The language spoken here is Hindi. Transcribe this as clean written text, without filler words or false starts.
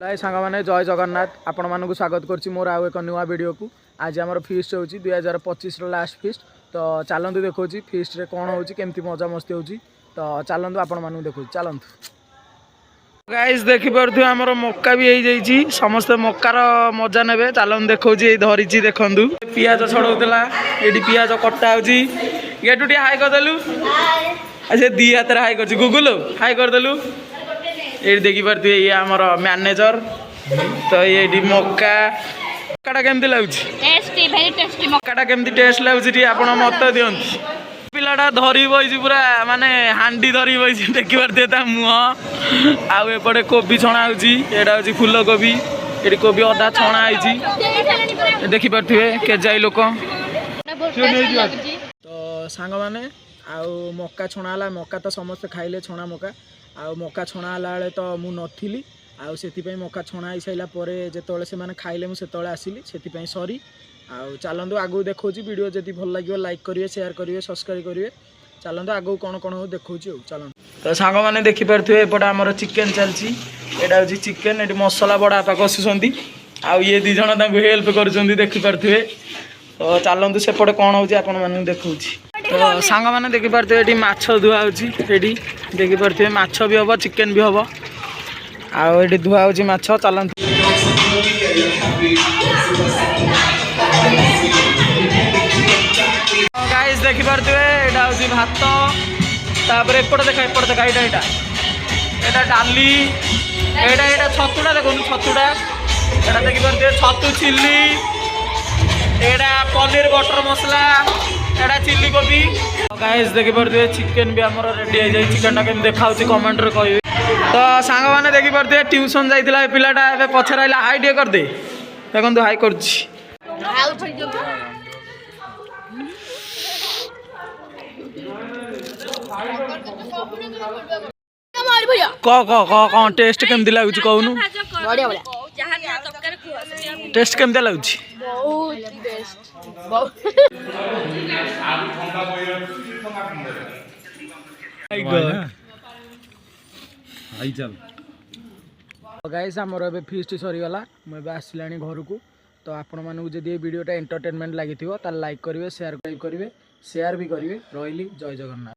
सांग मैंने जय जगन्नाथ आपण मानक स्वागत करुँच मोर आउ एक नुआ वीडियो को। आज आम फीस्ट हो 2025 लास्ट फीस्ट। तो चलतु देखा फीस्ट रे कौन हो मजा मस्ती हो। तो चलतु आपण मानक देखा चलतु गाइस देखिपे आमर मक्का भी हो जाइए समस्ते मक्कार मजा ने चलन देखा धरी देखु पिज छड़ाला ये पिज कटा होटू हाई करदेलु अच्छा दी हाथ हाई कर गुगुल हाई करदेलु ये देखी पारे ये आमर मैनेजर तो ये मक्का मक्काटा केमती लगुच मक्काटा केमती टेस्ट लगुच आप मत दिखती पिलाटा धरी बही पूरा माने हांडी धरी बही देखी पारे मुह आउपटे कोबी छणा होटा हूँ फूलकोबी ये कोबी अदा छणा है देखी पारे केजाई लोक तो सांग मैंने आउ मक्का छणाला मक्का तो समस्ते खाइले छणा मक्का आउ मक्का छणाला बेले तो मु नथिली आउ से मक्का छणा हो सारा जो से मैंने खाइले मुझे आसिली से सरी आउ चलतु आगू देखा वीडियो जब भल लगे लाइक करेंगे शेयर करेंगे सब्सक्राइब करेंगे चलतु आगू कौन कौन हो देखा चलते तो सांग मैंने देखिपे एपटे आमर चिकेन चलती यहाँ हूँ चिकेन ये मसला बड़ा आपा कषुँच आउ ये दी जन हेल्प कर देखिपे तो चलतु सेपटे कौन हो देखा तो सांग मैंने देखिपे ये माछ धुआ होती देखिपे माछ भी हम चिकेन भी हम आउ ये धुआ हो माछ चलती गाइस देखिपे यहाँ हूँ भात तापर एपटे देखा यहाँ डाली यहाँ छतुटा देखो छतुटा यहाँ देखिपे छतु चिल्ली यहाँ पनीर बटर मसला यहाँ चिल्ली कोबी गाइस देखिपे चिकेन भी आमर रेडी हो जाए चिकेन केम देखा कमेंट रे कह तो सांग मैंने देखिपे ट्यूशन जाइला पिलाटा पछर आइला हाई टे करदे देखो हाई कर कौन टेस्ट केमती लगुच कहूनु टेस्ट केमती लगुच गाइस आमर ए फीस्ट सरीगला मुझे आसला घर को तो आपण मानक जब वीडियोटा एंटरटेनमेंट लगी लाइक करेंगे शेयर करेंगे शेयर भी करेंगे रही जय जगन्नाथ।